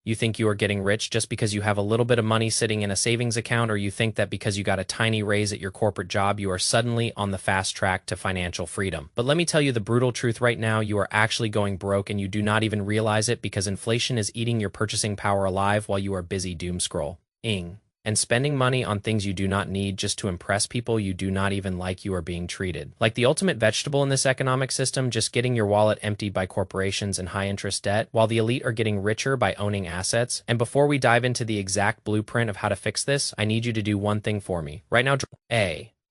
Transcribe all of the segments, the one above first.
You think you are getting rich just because you have a little bit of money sitting in a savings account, or you think that because you got a tiny raise at your corporate job, you are suddenly on the fast track to financial freedom. But let me tell you the brutal truth right now, you are actually going broke and you do not even realize it because inflation is eating your purchasing power alive while you are busy doom scrolling and spending money on things you do not need just to impress people you do not even like. You are being treated like the ultimate vegetable in this economic system, just getting your wallet emptied by corporations and high-interest debt, while the elite are getting richer by owning assets. And before we dive into the exact blueprint of how to fix this, I need you to do one thing for me. Right now,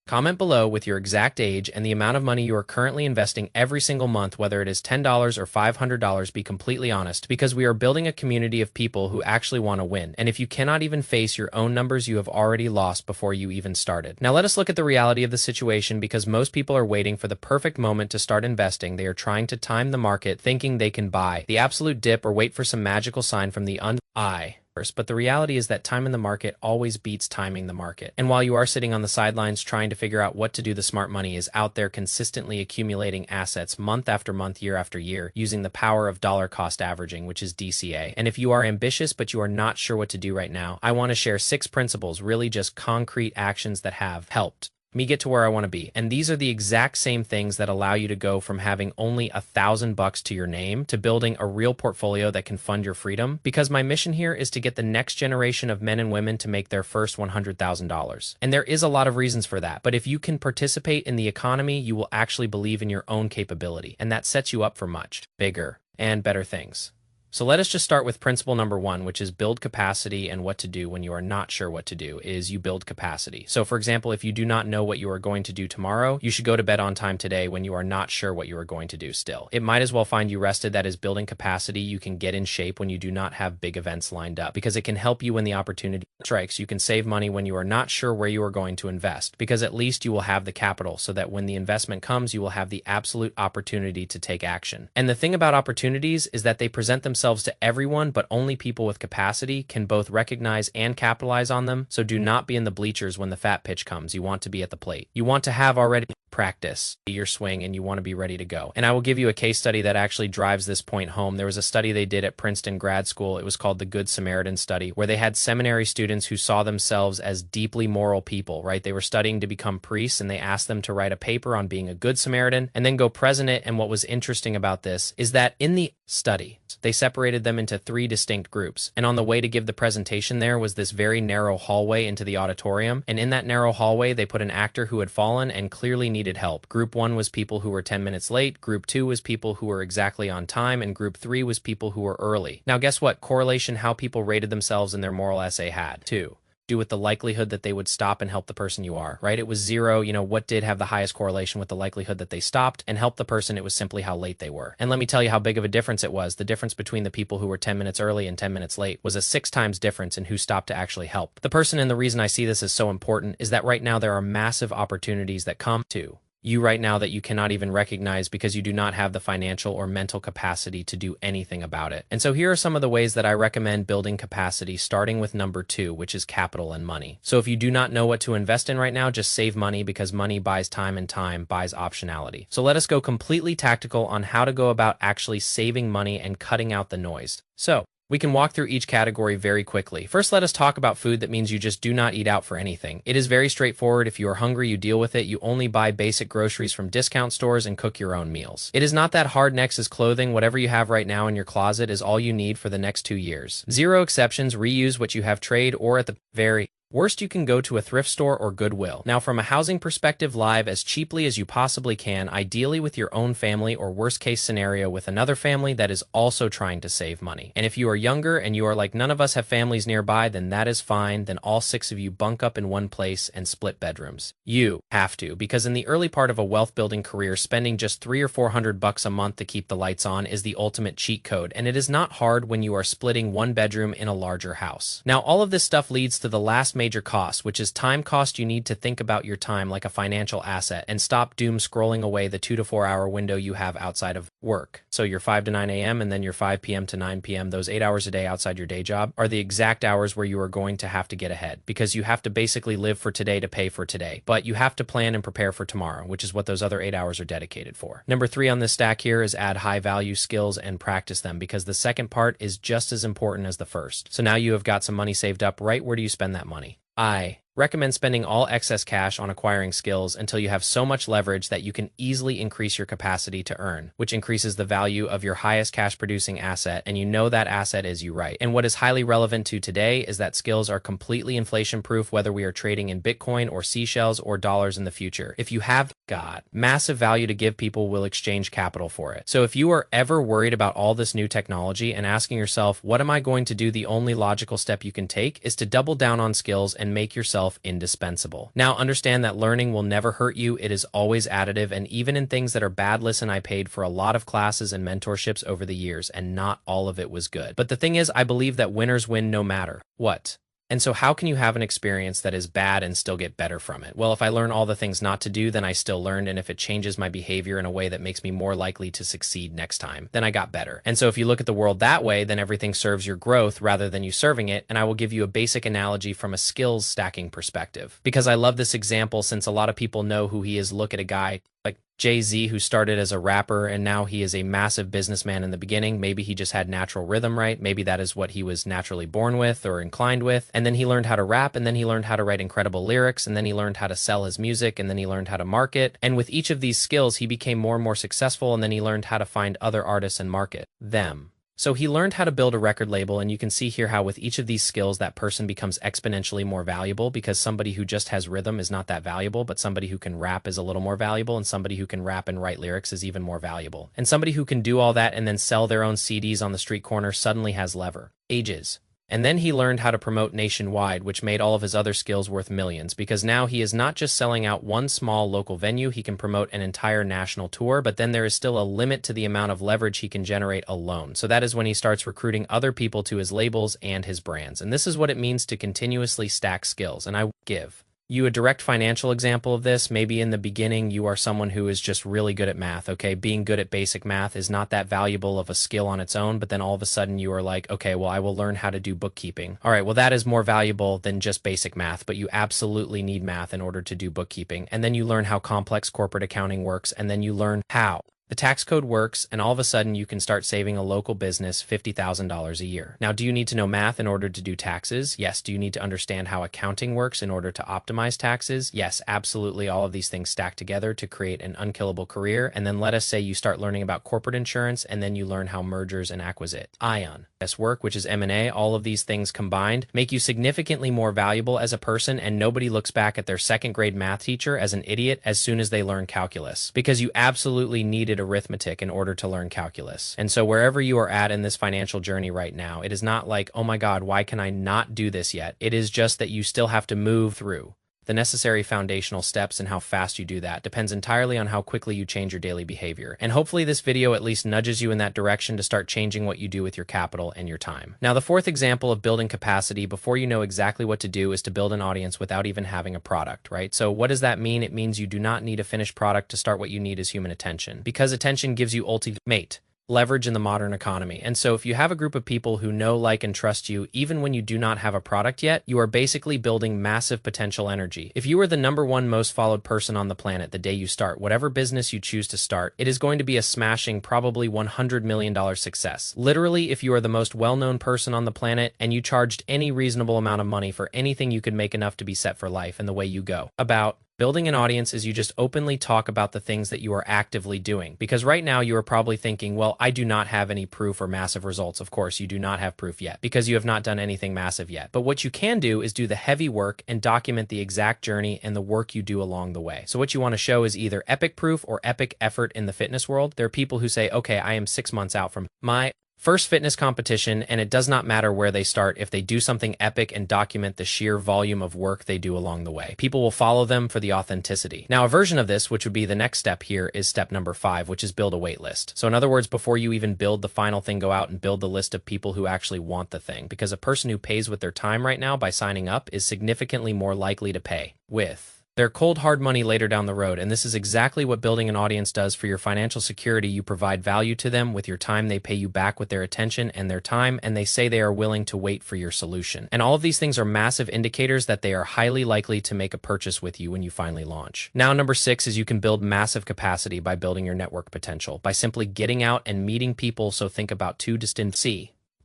comment below with your exact age and the amount of money you are currently investing every single month, whether it is $10 or $500. Be completely honest, because we are building a community of people who actually want to win. And if you cannot even face your own numbers, you have already lost before you even started. Now let us look at the reality of the situation, because most people are waiting for the perfect moment to start investing. They are trying to time the market, thinking they can buy the absolute dip or wait for some magical sign from the eye. But the reality is that time in the market always beats timing the market. And while you are sitting on the sidelines trying to figure out what to do, the smart money is out there consistently accumulating assets month after month, year after year, using the power of dollar cost averaging, which is DCA. And if you are ambitious but you are not sure what to do right now, I want to share 6 principles, really just concrete actions that have helped me get to where I want to be. And these are the exact same things that allow you to go from having only $1,000 to your name to building a real portfolio that can fund your freedom. Because my mission here is to get the next generation of men and women to make their first $100,000. And there is a lot of reasons for that. But if you can participate in the economy, you will actually believe in your own capability. And that sets you up for much bigger and better things. So let us just start with principle number 1, which is build capacity. And what to do when you are not sure what to do is you build capacity. So for example, if you do not know what you are going to do tomorrow, you should go to bed on time today when you are not sure what you are going to do still. It might as well find you rested. That is building capacity. You can get in shape when you do not have big events lined up, because it can help you when the opportunity strikes. You can save money when you are not sure where you are going to invest, because at least you will have the capital so that when the investment comes, you will have the absolute opportunity to take action. And the thing about opportunities is that they present themselves to everyone, but only people with capacity can both recognize and capitalize on them. So do not be in the bleachers when the fat pitch comes. You want to be at the plate. You want to have already practice your swing, and you want to be ready to go. And I will give you a case study that actually drives this point home. There was a study they did at Princeton grad school. It was called the Good Samaritan study, where they had seminary students who saw themselves as deeply moral people, right? They were studying to become priests, and they asked them to write a paper on being a good Samaritan and then go present it. And what was interesting about this is that in the study, they separated them into 3 distinct groups. And on the way to give the presentation, there was this very narrow hallway into the auditorium. And in that narrow hallway, they put an actor who had fallen and clearly needed help. Group 1 was people who were 10 minutes late. Group 2 was people who were exactly on time. And group 3 was people who were early. Now, guess what? Correlation, how people rated themselves in their moral essay had to do with the likelihood that they would stop and help the person you are, right? It was 0. What did have the highest correlation with the likelihood that they stopped and helped the person? It was simply how late they were. And let me tell you how big of a difference it was. The difference between the people who were 10 minutes early and 10 minutes late was a 6 times difference in who stopped to actually help the person. And the reason I see this as so important is that right now there are massive opportunities that come to you right now that you cannot even recognize because you do not have the financial or mental capacity to do anything about it. And so here are some of the ways that I recommend building capacity, starting with number 2, which is capital and money. So if you do not know what to invest in right now, just save money, because money buys time and time buys optionality. So let us go completely tactical on how to go about actually saving money and cutting out the noise. So we can walk through each category very quickly. First, let us talk about food. That means you just do not eat out for anything. It is very straightforward. If you are hungry, you deal with it. You only buy basic groceries from discount stores and cook your own meals. It is not that hard. Next is clothing. Whatever you have right now in your closet is all you need for the next 2 years. 0 exceptions. Reuse what you have, trade, or at the very worst, you can go to a thrift store or Goodwill. Now, from a housing perspective, live as cheaply as you possibly can, ideally with your own family, or worst case scenario with another family that is also trying to save money. And if you are younger and you are like, none of us have families nearby, then that is fine. Then all 6 of you bunk up in one place and split bedrooms. You have to, because in the early part of a wealth building career, spending just $300 or $400 a month to keep the lights on is the ultimate cheat code. And it is not hard when you are splitting one bedroom in a larger house. Now, all of this stuff leads to the last last major cost, which is time cost. You need to think about your time like a financial asset and stop doom scrolling away the 2 to 4 hour window you have outside of work. So your 5 to 9 a.m. and then your 5 p.m. to 9 p.m., those 8 hours a day outside your day job are the exact hours where you are going to have to get ahead, because you have to basically live for today to pay for today. But you have to plan and prepare for tomorrow, which is what those other 8 hours are dedicated for. Number 3 on this stack here is add high value skills and practice them, because the second part is just as important as the first. So now you have got some money saved up, right? Where do you spend that money? I recommend spending all excess cash on acquiring skills until you have so much leverage that you can easily increase your capacity to earn, which increases the value of your highest cash producing asset, and you know that asset is you, right? And what is highly relevant to today is that skills are completely inflation proof, whether we are trading in Bitcoin or seashells or dollars in the future. If you have got massive value to give, people will exchange capital for it. So if you are ever worried about all this new technology and asking yourself, what am I going to do? The only logical step you can take is to double down on skills and make yourself indispensable. Now, understand that learning will never hurt you. It is always additive, and even in things that are bad. Listen, I paid for a lot of classes and mentorships over the years, and not all of it was good. But the thing is, I believe that winners win no matter what. And so how can you have an experience that is bad and still get better from it? Well, if I learn all the things not to do, then I still learned. And if it changes my behavior in a way that makes me more likely to succeed next time, then I got better. And so if you look at the world that way, then everything serves your growth rather than you serving it. And I will give you a basic analogy from a skills stacking perspective, because I love this example since a lot of people know who he is. Look at a guy like Jay-Z, who started as a rapper and now he is a massive businessman in the beginning. Maybe he just had natural rhythm, right? Maybe that is what he was naturally born with or inclined with. And then he learned how to rap, and then he learned how to write incredible lyrics, and then he learned how to sell his music, and then he learned how to market. And with each of these skills, he became more and more successful, and then he learned how to find other artists and market them. So he learned how to build a record label, and you can see here how with each of these skills that person becomes exponentially more valuable, because somebody who just has rhythm is not that valuable, but somebody who can rap is a little more valuable, and somebody who can rap and write lyrics is even more valuable. And somebody who can do all that and then sell their own CDs on the street corner suddenly has lever. Ages. And then he learned how to promote nationwide, which made all of his other skills worth millions, because now he is not just selling out one small local venue, he can promote an entire national tour, but then there is still a limit to the amount of leverage he can generate alone. So that is when he starts recruiting other people to his labels and his brands. And this is what it means to continuously stack skills. And I give you a direct financial example of this. Maybe in the beginning, you are someone who is just really good at math, okay? Being good at basic math is not that valuable of a skill on its own, but then all of a sudden you are like, okay, well, I will learn how to do bookkeeping. All right, well, that is more valuable than just basic math, but you absolutely need math in order to do bookkeeping. And then you learn how complex corporate accounting works, and then you learn how the tax code works, and all of a sudden you can start saving a local business $50,000 a year. Now, do you need to know math in order to do taxes? Yes. Do you need to understand how accounting works in order to optimize taxes? Yes, absolutely. All of these things stack together to create an unkillable career. And then let us say you start learning about corporate insurance, and then you learn how mergers and acquisitions work, which is M&A. All of these things combined make you significantly more valuable as a person, and nobody looks back at their second grade math teacher as an idiot as soon as they learn calculus, because you absolutely needed arithmetic in order to learn calculus. And so wherever you are at in this financial journey right now, it is not like, oh my God, why can I not do this yet? It is just that you still have to move through the necessary foundational steps, and how fast you do that depends entirely on how quickly you change your daily behavior. And hopefully this video at least nudges you in that direction to start changing what you do with your capital and your time. Now, the fourth example of building capacity before you know exactly what to do is to build an audience without even having a product, right? So what does that mean? It means you do not need a finished product to start. What you need is human attention, because attention gives you ultimate leverage in the modern economy. And so if you have a group of people who know, like, and trust you, even when you do not have a product yet, you are basically building massive potential energy. If you are the #1 most followed person on the planet the day you start, whatever business you choose to start, it is going to be a smashing, probably $100 million success. Literally, if you are the most well-known person on the planet and you charged any reasonable amount of money for anything, you could make enough to be set for life. And the way you go about building an audience is you just openly talk about the things that you are actively doing. Because right now you are probably thinking, well, I do not have any proof or massive results. Of course, you do not have proof yet because you have not done anything massive yet. But what you can do is do the heavy work and document the exact journey and the work you do along the way. So what you want to show is either epic proof or epic effort in the fitness world. There are people who say, okay, I am 6 months out from my first fitness competition, and it does not matter where they start if they do something epic and document the sheer volume of work they do along the way. People will follow them for the authenticity. Now, a version of this, which would be the next step here, is step number 5, which is build a wait list. So in other words, before you even build the final thing, go out and build the list of people who actually want the thing, because a person who pays with their time right now by signing up is significantly more likely to pay with their cold hard money later down the road. And this is exactly what building an audience does for your financial security. You provide value to them with your time. They pay you back with their attention and their time, and they say they are willing to wait for your solution. And all of these things are massive indicators that they are highly likely to make a purchase with you when you finally launch. Now, number 6 is you can build massive capacity by building your network potential by simply getting out and meeting people. So think about 2 distinct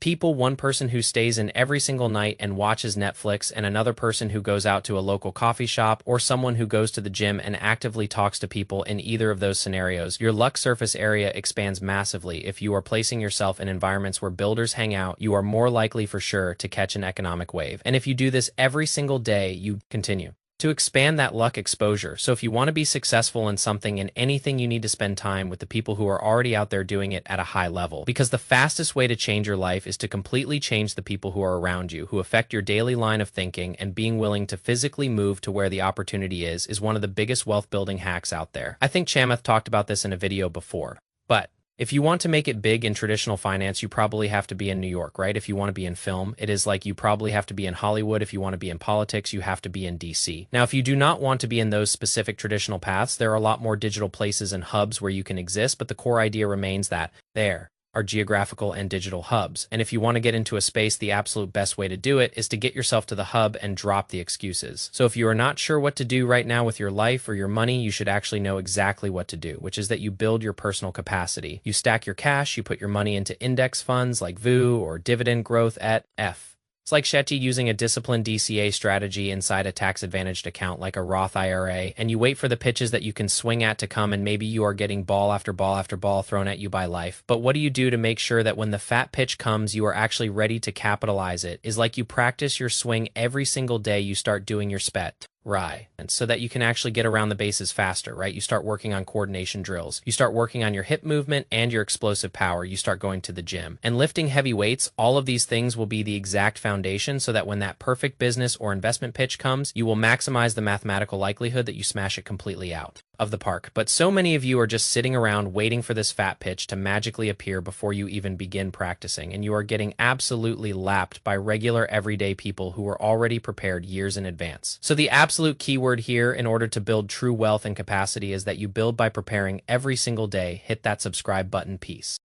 people, one person who stays in every single night and watches Netflix, and another person who goes out to a local coffee shop, or someone who goes to the gym and actively talks to people. In either of those scenarios, your luck surface area expands massively. If you are placing yourself in environments where builders hang out, you are more likely for sure to catch an economic wave. And if you do this every single day, you continue to expand that luck exposure. So if you want to be successful in something and anything, you need to spend time with the people who are already out there doing it at a high level. Because the fastest way to change your life is to completely change the people who are around you, who affect your daily line of thinking, and being willing to physically move to where the opportunity is one of the biggest wealth building hacks out there. I think Chamath talked about this in a video before, but if you want to make it big in traditional finance, you probably have to be in New York, right? If you want to be in film, it is like you probably have to be in Hollywood. If you want to be in politics, you have to be in DC. Now, if you do not want to be in those specific traditional paths, there are a lot more digital places and hubs where you can exist, but the core idea remains that there are geographical and digital hubs. And if you want to get into a space, the absolute best way to do it is to get yourself to the hub and drop the excuses. So if you are not sure what to do right now with your life or your money, you should actually know exactly what to do, which is that you build your personal capacity. You stack your cash, you put your money into index funds like VU or dividend growth at F. It's like SCHD using a disciplined DCA strategy inside a tax-advantaged account like a Roth IRA, and you wait for the pitches that you can swing at to come, and maybe you are getting ball after ball after ball thrown at you by life. But what do you do to make sure that when the fat pitch comes, you are actually ready to capitalize it? Is like you practice your swing every single day you start doing your spet. Right. And so that you can actually get around the bases faster, right? You start working on coordination drills. You start working on your hip movement and your explosive power. You start going to the gym and lifting heavy weights. All of these things will be the exact foundation so that when that perfect business or investment pitch comes, you will maximize the mathematical likelihood that you smash it completely out of the park. But so many of you are just sitting around waiting for this fat pitch to magically appear before you even begin practicing, and you are getting absolutely lapped by regular everyday people who are already prepared years in advance. So the absolute keyword here in order to build true wealth and capacity is that you build by preparing every single day. Hit that subscribe button. Peace.